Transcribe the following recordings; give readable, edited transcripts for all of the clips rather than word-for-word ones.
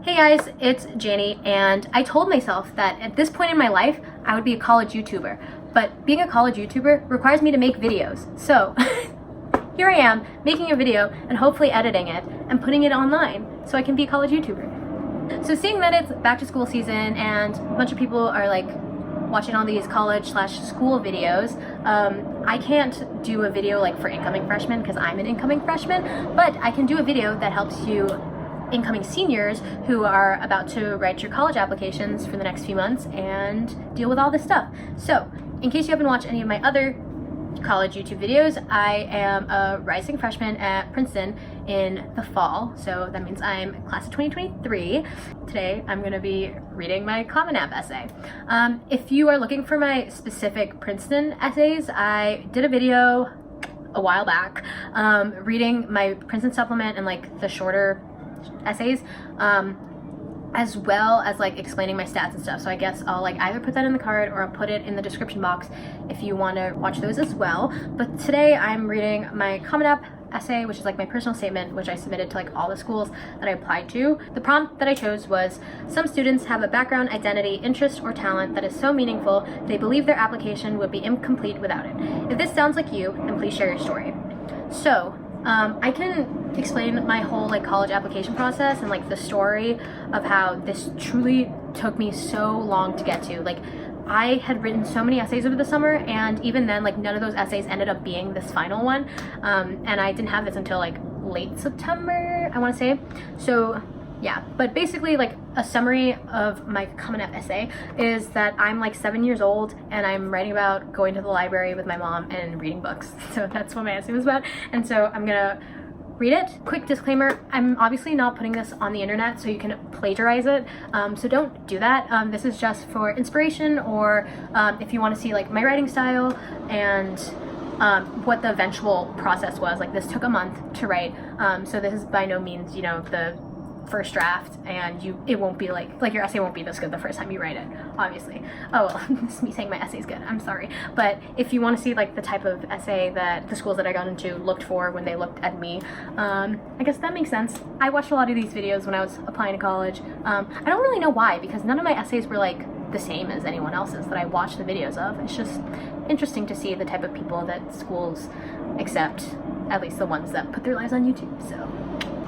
Hey guys, it's Jani, and I told myself that at this point in my life, I would be a college YouTuber. But being a college YouTuber requires me to make videos. So here I am, making a video and hopefully editing it and putting it online so I can be a college YouTuber. So seeing that it's back to school season and a bunch of people are like watching all these college/school videos, I can't do a video like for incoming freshmen because I'm an incoming freshman, but I can do a video that helps you incoming seniors who are about to write your college applications for the next few months and deal with all this stuff. So, in case you haven't watched any of my other college YouTube videos, I am a rising freshman at Princeton in the fall, so that means I'm class of 2023. Today, I'm going to be reading my Common App essay. If you are looking for my specific Princeton essays, I did a video a while back reading my Princeton supplement and like the shorter essays, as well as like explaining my stats and stuff. So I guess I'll like either put that in the card or I'll put it in the description box if you want to watch those as well. But today I'm reading my Common App essay, which is like my personal statement, which I submitted to like all the schools that I applied to. The prompt that I chose was, some students have a background, identity, interest, or talent that is so meaningful they believe their application would be incomplete without it. If this sounds like you, then please share your story. So I can explain my whole like college application process and like the story of how this truly took me so long to get to. Like, I had written so many essays over the summer, and even then like none of those essays ended up being this final one, and I didn't have this until like late September, I want to say. So yeah, but basically like a summary of my Common App essay is that I'm like 7 years old and I'm writing about going to the library with my mom and reading books. So that's what my essay was about, and so I'm gonna read it. Quick disclaimer, I'm obviously not putting this on the internet so you can plagiarize it, so don't do that. This is just for inspiration, or if you want to see like my writing style and what the eventual process was. Like, this took a month to write, so this is by no means, you know, the first draft, and it won't be like your essay won't be this good the first time you write it, obviously. Oh well, this is me saying my essay's good, I'm sorry. But if you want to see like the type of essay that the schools that I got into looked for when they looked at me, I guess that makes sense. I watched a lot of these videos when I was applying to college. I don't really know why, because none of my essays were like the same as anyone else's that I watched the videos of. It's just interesting to see the type of people that schools accept, at least the ones that put their lives on YouTube. So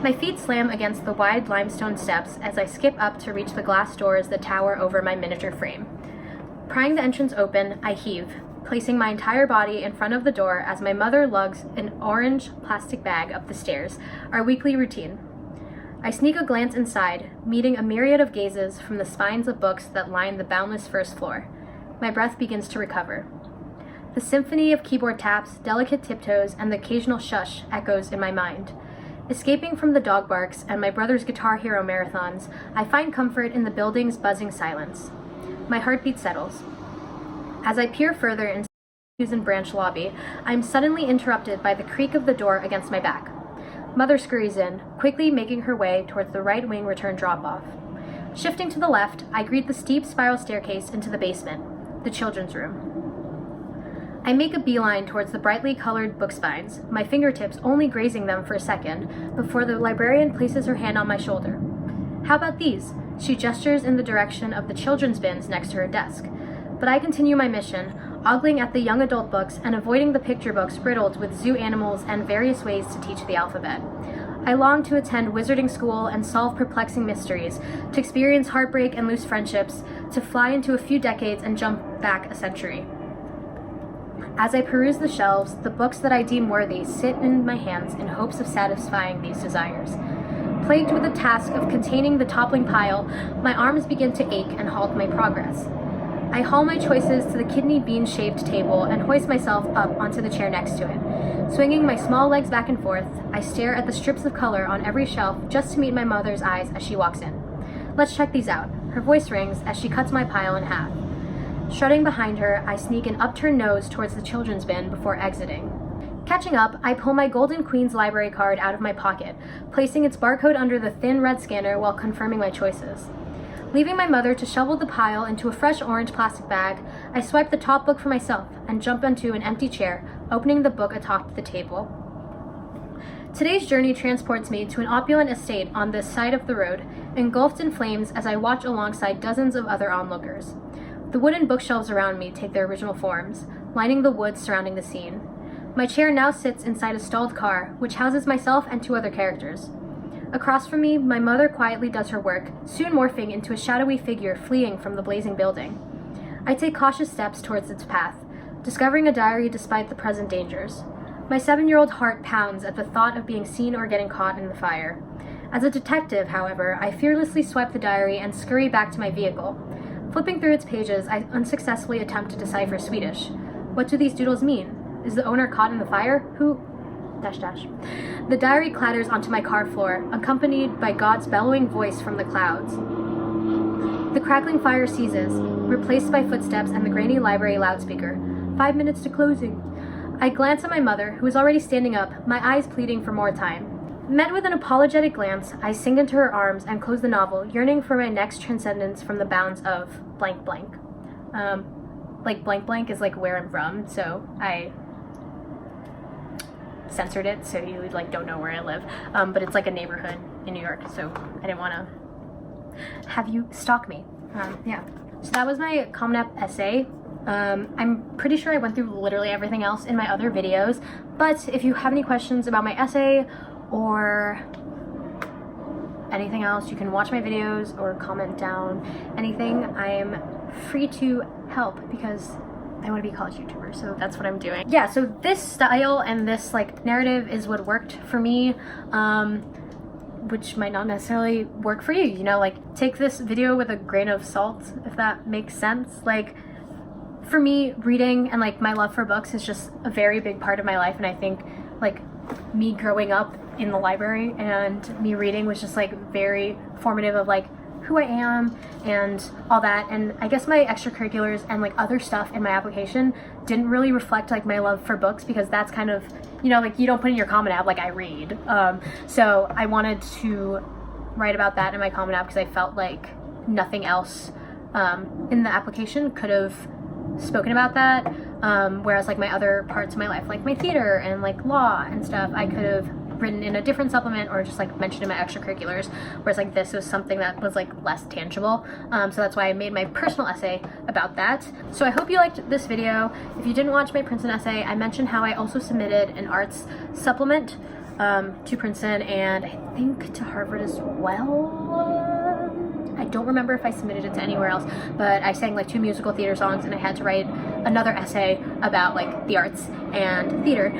my feet slam against the wide limestone steps as I skip up to reach the glass doors that tower over my miniature frame. Prying the entrance open, I heave, placing my entire body in front of the door as my mother lugs an orange plastic bag up the stairs, our weekly routine. I sneak a glance inside, meeting a myriad of gazes from the spines of books that line the boundless first floor. My breath begins to recover. The symphony of keyboard taps, delicate tiptoes, and the occasional shush echoes in my mind. Escaping from the dog barks and my brother's Guitar Hero marathons, I find comfort in the building's buzzing silence. My heartbeat settles. As I peer further into the Susan Branch lobby, I am suddenly interrupted by the creak of the door against my back. Mother scurries in, quickly making her way towards the right wing return drop-off. Shifting to the left, I greet the steep spiral staircase into the basement, the children's room. I make a beeline towards the brightly colored book spines, my fingertips only grazing them for a second, before the librarian places her hand on my shoulder. How about these? She gestures in the direction of the children's bins next to her desk. But I continue my mission, ogling at the young adult books and avoiding the picture books riddled with zoo animals and various ways to teach the alphabet. I long to attend wizarding school and solve perplexing mysteries, to experience heartbreak and loose friendships, to fly into a few decades and jump back a century. As I peruse the shelves, the books that I deem worthy sit in my hands in hopes of satisfying these desires. Plagued with the task of containing the toppling pile, my arms begin to ache and halt my progress. I haul my choices to the kidney bean-shaped table and hoist myself up onto the chair next to it. Swinging my small legs back and forth, I stare at the strips of color on every shelf just to meet my mother's eyes as she walks in. Let's check these out. Her voice rings as she cuts my pile in half. Strutting behind her, I sneak an upturned nose towards the children's bin before exiting. Catching up, I pull my Golden Queen's library card out of my pocket, placing its barcode under the thin red scanner while confirming my choices. Leaving my mother to shovel the pile into a fresh orange plastic bag, I swipe the top book for myself and jump onto an empty chair, opening the book atop the table. Today's journey transports me to an opulent estate on this side of the road, engulfed in flames as I watch alongside dozens of other onlookers. The wooden bookshelves around me take their original forms, lining the woods surrounding the scene. My chair now sits inside a stalled car, which houses myself and 2 other characters. Across from me, my mother quietly does her work, soon morphing into a shadowy figure fleeing from the blazing building. I take cautious steps towards its path, discovering a diary despite the present dangers. My 7-year-old heart pounds at the thought of being seen or getting caught in the fire. As a detective, however, I fearlessly swipe the diary and scurry back to my vehicle. Flipping through its pages, I unsuccessfully attempt to decipher Swedish. What do these doodles mean? Is the owner caught in the fire? Who... ... The diary clatters onto my car floor, accompanied by God's bellowing voice from the clouds. The crackling fire ceases, replaced by footsteps and the grainy library loudspeaker. 5 minutes to closing. I glance at my mother, who is already standing up, my eyes pleading for more time. Met with an apologetic glance, I sink into her arms and close the novel, yearning for my next transcendence from the bounds of blank blank. Like blank blank is like where I'm from, so I censored it so you like don't know where I live. But it's like a neighborhood in New York, so I didn't want to have you stalk me. Yeah. So that was my Common App essay. I'm pretty sure I went through literally everything else in my other videos, but if you have any questions about my essay or anything else, you can watch my videos or comment down anything. I am free to help because I want to be a college YouTuber, so that's what I'm doing. Yeah, so this style and this like narrative is what worked for me, which might not necessarily work for you, you know, like take this video with a grain of salt, if that makes sense. Like for me, reading and like my love for books is just a very big part of my life, and I think like me growing up in the library and me reading was just like very formative of like who I am and all that. And I guess my extracurriculars and like other stuff in my application didn't really reflect like my love for books, because that's kind of, you know, like you don't put in your Common App like I read. So I wanted to write about that in my Common App because I felt like nothing else in the application could have spoken about that, whereas like my other parts of my life, like my theater and like law and stuff, I could have written in a different supplement or just like mentioned in my extracurriculars, whereas like this was something that was like less tangible. So that's why I made my personal essay about that. So I hope you liked this video. If you didn't watch my Princeton essay, I mentioned how I also submitted an arts supplement to Princeton and I think to Harvard as well. I don't remember if I submitted it to anywhere else, but I sang like 2 musical theater songs and I had to write another essay about like the arts and theater.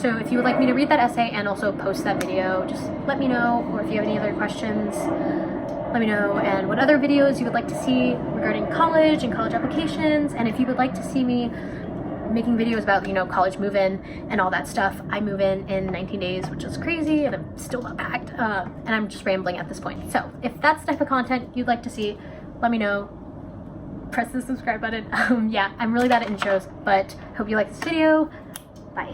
So if you would like me to read that essay and also post that video, just let me know. Or if you have any other questions, let me know. And what other videos you would like to see regarding college and college applications. And if you would like to see me making videos about, you know, college move-in and all that stuff. I move in 19 days, which is crazy, and I'm still not packed, and I'm just rambling at this point. So if that's the type of content you'd like to see, let me know. Press the subscribe button. Yeah, I'm really bad at intros, but hope you like this video. Bye.